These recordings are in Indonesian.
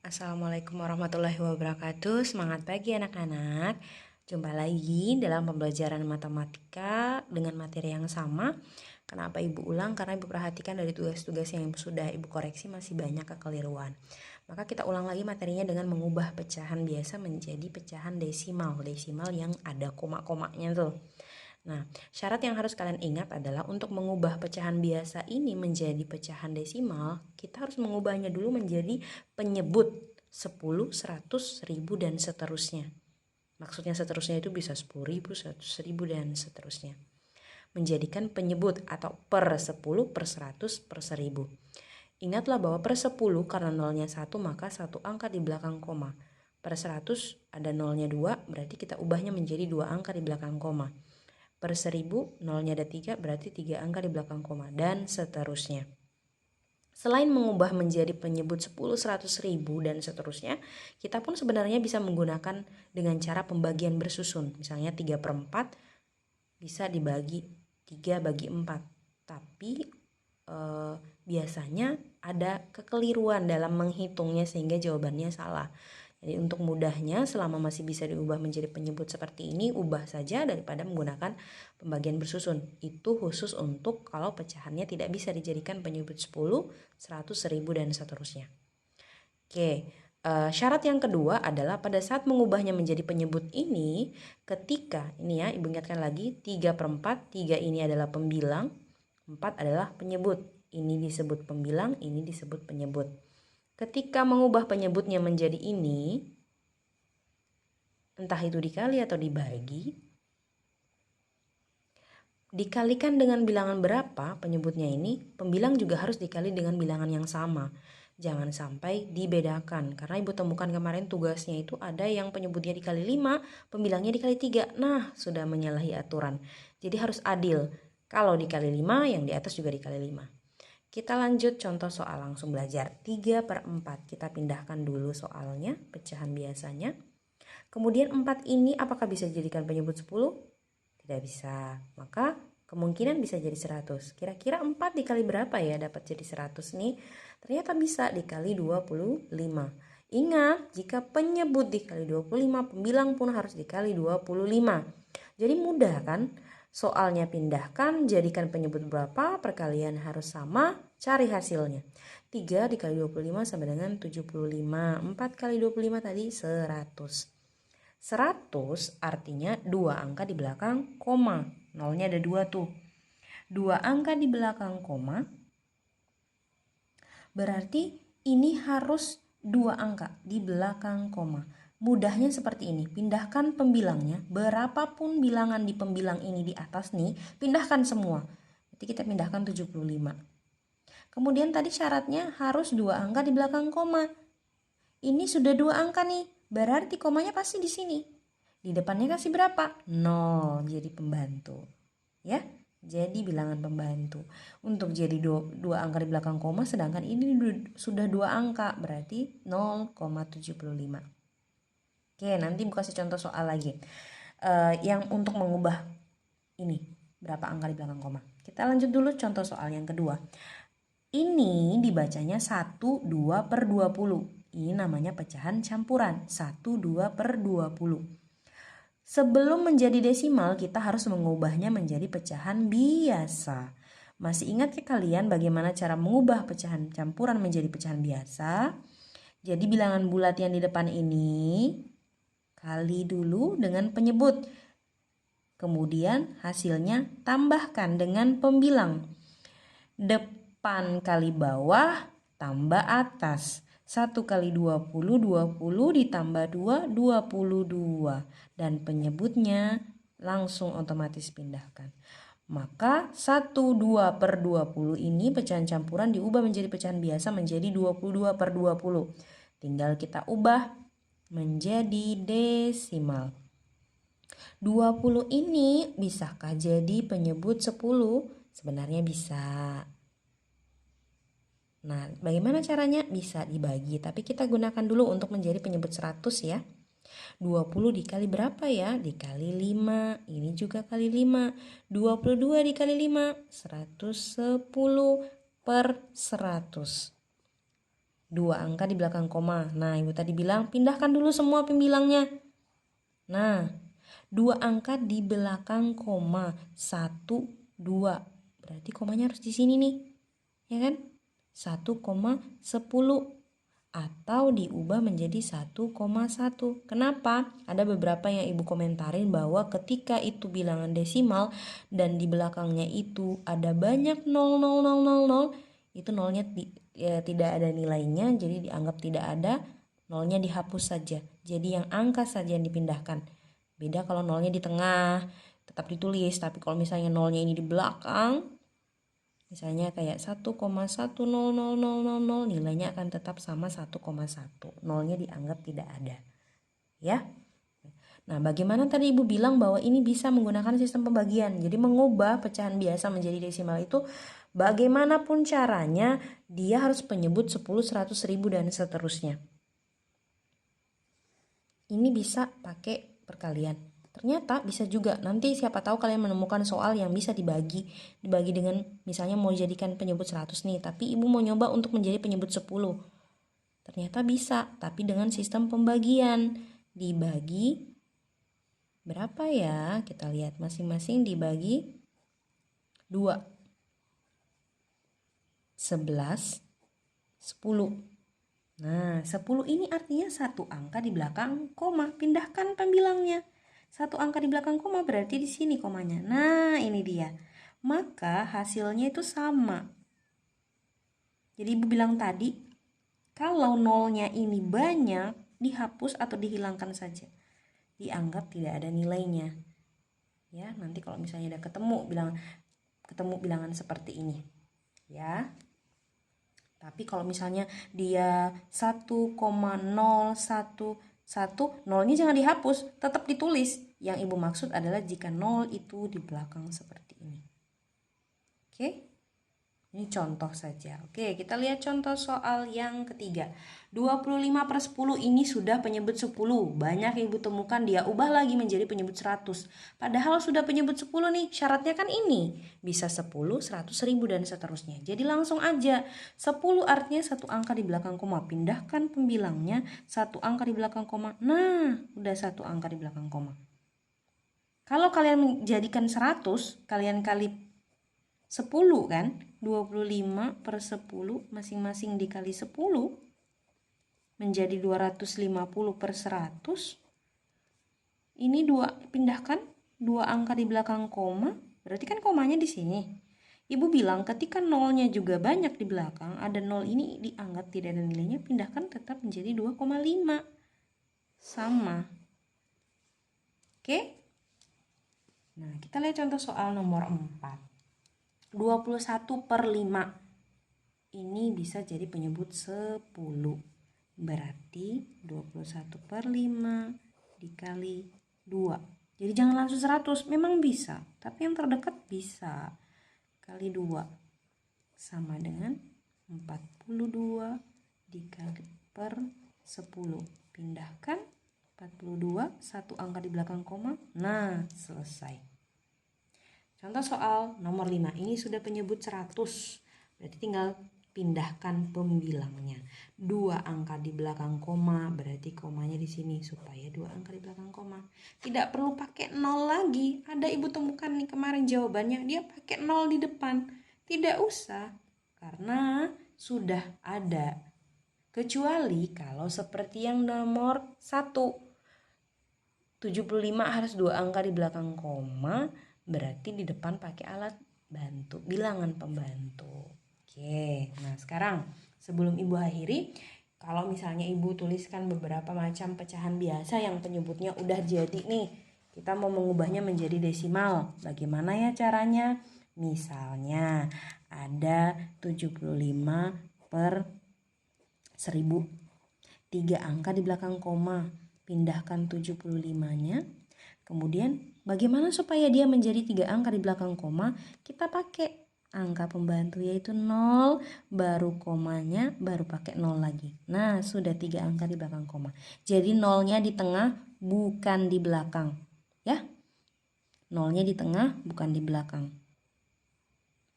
Assalamualaikum warahmatullahi wabarakatuh. Semangat pagi anak-anak. Jumpa lagi dalam pembelajaran matematika dengan materi yang sama. Kenapa Ibu ulang? Karena Ibu perhatikan dari tugas-tugas yang sudah Ibu koreksi masih banyak kekeliruan. Maka kita ulang lagi materinya dengan mengubah pecahan biasa menjadi pecahan desimal. Desimal yang ada koma-komanya tuh. Nah, syarat yang harus kalian ingat adalah untuk mengubah pecahan biasa ini menjadi pecahan desimal, kita harus mengubahnya dulu menjadi penyebut 10, 100, 1000, dan seterusnya. Maksudnya seterusnya itu bisa 10.000, 100.000, dan seterusnya. Menjadikan penyebut atau per 10, per 100, per 1000. Ingatlah bahwa per 10 karena nolnya 1 maka satu angka di belakang koma. Per 100 ada nolnya 2 berarti kita ubahnya menjadi 2 angka di belakang koma. Per 1000 nolnya ada 3 berarti 3 angka di belakang koma dan seterusnya. Selain mengubah menjadi penyebut 10, 100, 1000 dan seterusnya, kita pun sebenarnya bisa menggunakan dengan cara pembagian bersusun. Misalnya 3/4 bisa dibagi 3 bagi 4. Tapi biasanya ada kekeliruan dalam menghitungnya sehingga jawabannya salah. Jadi untuk mudahnya selama masih bisa diubah menjadi penyebut seperti ini, ubah saja daripada menggunakan pembagian bersusun. Itu khusus untuk kalau pecahannya tidak bisa dijadikan penyebut 10, 100, 1000 dan seterusnya. Oke, syarat yang kedua adalah pada saat mengubahnya menjadi penyebut ini, ketika ini ya, Ibu ingatkan lagi 3/4, 3 ini adalah pembilang, 4 adalah penyebut. Ini disebut pembilang, ini disebut penyebut. Ketika mengubah penyebutnya menjadi ini, entah itu dikali atau dibagi, dikalikan dengan bilangan berapa penyebutnya ini, pembilang juga harus dikali dengan bilangan yang sama. Jangan sampai dibedakan, karena Ibu temukan kemarin tugasnya itu ada yang penyebutnya dikali 5, pembilangnya dikali 3. Nah, sudah menyalahi aturan. Jadi harus adil. Kalau dikali 5, yang di atas juga dikali 5. Kita lanjut contoh soal langsung belajar. 3/4. Kita pindahkan dulu soalnya, pecahan biasanya. Kemudian 4 ini apakah bisa dijadikan penyebut 10? Tidak bisa. Maka kemungkinan bisa jadi 100. Kira-kira 4 dikali berapa ya dapat jadi 100 nih? Ternyata bisa dikali 25. Ingat, jika penyebut dikali 25, pembilang pun harus dikali 25. Jadi mudah kan? Soalnya pindahkan, jadikan penyebut berapa, perkalian harus sama, cari hasilnya. 3 dikali 25 sama dengan 75. 4 kali 25 tadi 100. 100 artinya 2 angka di belakang koma. Nolnya ada 2 tuh. 2 angka di belakang koma. Berarti ini harus 2 angka di belakang koma. Mudahnya seperti ini, pindahkan pembilangnya, berapapun bilangan di pembilang ini di atas nih, pindahkan semua. Jadi kita pindahkan 75. Kemudian tadi syaratnya harus 2 angka di belakang koma. Ini sudah 2 angka nih, berarti komanya pasti di sini. Di depannya kasih berapa? 0, jadi pembantu. Ya, jadi bilangan pembantu. Untuk jadi 2 angka di belakang koma, sedangkan ini sudah 2 angka, berarti 0,75. Oke, nanti Ibu kasih contoh soal lagi. Yang untuk mengubah ini, berapa angka di belakang koma. Kita lanjut dulu contoh soal yang kedua. Ini dibacanya 1, 2 per 20. Ini namanya pecahan campuran, 1, 2 per 20. Sebelum menjadi desimal, kita harus mengubahnya menjadi pecahan biasa. Masih ingat ya kalian bagaimana cara mengubah pecahan campuran menjadi pecahan biasa? Jadi bilangan bulat yang di depan ini kali dulu dengan penyebut. Kemudian hasilnya tambahkan dengan pembilang. Depan kali bawah tambah atas. 1 kali 20, 20 ditambah 2, 22. Dan penyebutnya langsung otomatis pindahkan. Maka 1, 2 per 20 ini pecahan campuran diubah menjadi pecahan biasa menjadi 22 per 20. Tinggal kita ubah menjadi desimal. 20 ini bisakah jadi penyebut 10? Sebenarnya bisa. Nah, bagaimana caranya? Bisa dibagi, tapi kita gunakan dulu untuk menjadi penyebut 100 ya. 20 dikali berapa ya? Dikali 5, ini juga kali 5. 22 dikali 5, 110 per 100. 2 angka di belakang koma. Nah, Ibu tadi bilang pindahkan dulu semua pembilangnya. Nah, 2 angka di belakang koma. 1, 2. Berarti komanya harus di sini nih. Ya kan? 1,10. Atau diubah menjadi 1,1. Kenapa? Ada beberapa yang Ibu komentarin bahwa ketika itu bilangan desimal dan di belakangnya itu ada banyak 0, itu nolnya tidak ada nilainya, jadi dianggap tidak ada, nolnya dihapus saja. Jadi yang angka saja yang dipindahkan. Beda kalau nolnya di tengah, tetap ditulis, tapi kalau misalnya nolnya ini di belakang, misalnya kayak 1,100000, nilainya akan tetap sama 1,1. Nolnya dianggap tidak ada. Ya. Nah, bagaimana tadi Ibu bilang bahwa ini bisa menggunakan sistem pembagian. Jadi mengubah pecahan biasa menjadi desimal itu bagaimanapun caranya dia harus menyebut 10, 100, 1000 dan seterusnya. Ini bisa pakai perkalian. Ternyata bisa juga, nanti siapa tahu kalian menemukan soal yang bisa dibagi dengan misalnya mau jadikan penyebut 100 nih, tapi Ibu mau nyoba untuk menjadi penyebut 10. Ternyata bisa, tapi dengan sistem pembagian. Dibagi berapa ya? Kita lihat masing-masing dibagi 2. 11, 10. Nah, 10 ini artinya satu angka di belakang koma. Pindahkan pembilangnya. Satu angka di belakang koma berarti di sini komanya. Nah, ini dia. Maka hasilnya itu sama. Jadi Ibu bilang tadi, kalau nolnya ini banyak, dihapus atau dihilangkan saja. Dianggap tidak ada nilainya. Ya, nanti kalau misalnya udah ketemu bilangan seperti ini. Ya. Tapi kalau misalnya dia 1,011, nolnya jangan dihapus, tetap ditulis. Yang Ibu maksud adalah jika nol itu di belakang seperti ini. Oke? Ini contoh saja. Oke, kita lihat contoh soal yang ketiga. 25/10 ini sudah penyebut 10. Banyak yang Ibu temukan dia ubah lagi menjadi penyebut 100. Padahal sudah penyebut 10 nih. Syaratnya kan ini. Bisa 10, 100, 1000 dan seterusnya. Jadi langsung aja. 10 artinya satu angka di belakang koma. Pindahkan pembilangnya satu angka di belakang koma. Nah, udah satu angka di belakang koma. Kalau kalian menjadikan 100, kalian kali 10 kan, 25/10 masing-masing dikali 10 menjadi 250/100. Ini pindahkan 2 angka di belakang koma, berarti kan komanya di sini. Ibu bilang ketika nolnya juga banyak di belakang, ada nol ini dianggap tidak ada nilainya, pindahkan tetap menjadi 2,5. Sama. Oke? Nah, kita lihat contoh soal nomor 4. 21/5 ini bisa jadi penyebut 10. Berarti 21/5 dikali 2. Jadi jangan langsung 100, memang bisa, tapi yang terdekat bisa. Kali 2 sama dengan 42 dikali per 10. Pindahkan 42, satu angka di belakang koma. Nah, selesai. Contoh soal nomor 5, ini sudah penyebut 100, berarti tinggal pindahkan pembilangnya. 2 angka di belakang koma, berarti komanya di sini supaya 2 angka di belakang koma. Tidak perlu pakai 0 lagi. Ada Ibu temukan nih kemarin jawabannya, dia pakai 0 di depan. Tidak usah, karena sudah ada. Kecuali kalau seperti yang nomor 1. 75 harus 2 angka di belakang koma, berarti di depan pakai alat bantu, bilangan pembantu. Oke, nah sekarang sebelum Ibu akhiri, kalau misalnya Ibu tuliskan beberapa macam pecahan biasa yang penyebutnya udah jadi nih, kita mau mengubahnya menjadi desimal. Bagaimana ya caranya? Misalnya ada 75/1000. 3 angka di belakang koma. Pindahkan 75-nya. Kemudian bagaimana supaya dia menjadi 3 angka di belakang koma? Kita pakai angka pembantu yaitu 0, baru komanya, baru pakai 0 lagi. Nah, sudah 3 angka di belakang koma. Jadi nolnya di tengah, bukan di belakang. Ya, nolnya di tengah, bukan di belakang.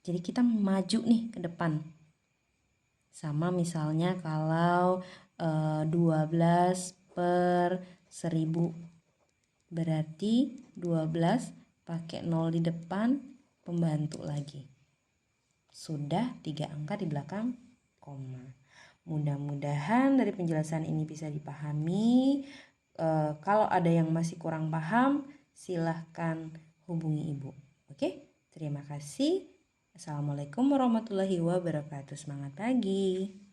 Jadi kita maju nih ke depan. Sama misalnya kalau 12 per 1000, berarti 12 pakai 0 di depan, pembantu lagi. Sudah 3 angka di belakang koma. Mudah-mudahan dari penjelasan ini bisa dipahami. Kalau ada yang masih kurang paham, silahkan hubungi ibu. Oke, terima kasih. Assalamualaikum warahmatullahi wabarakatuh. Semangat pagi.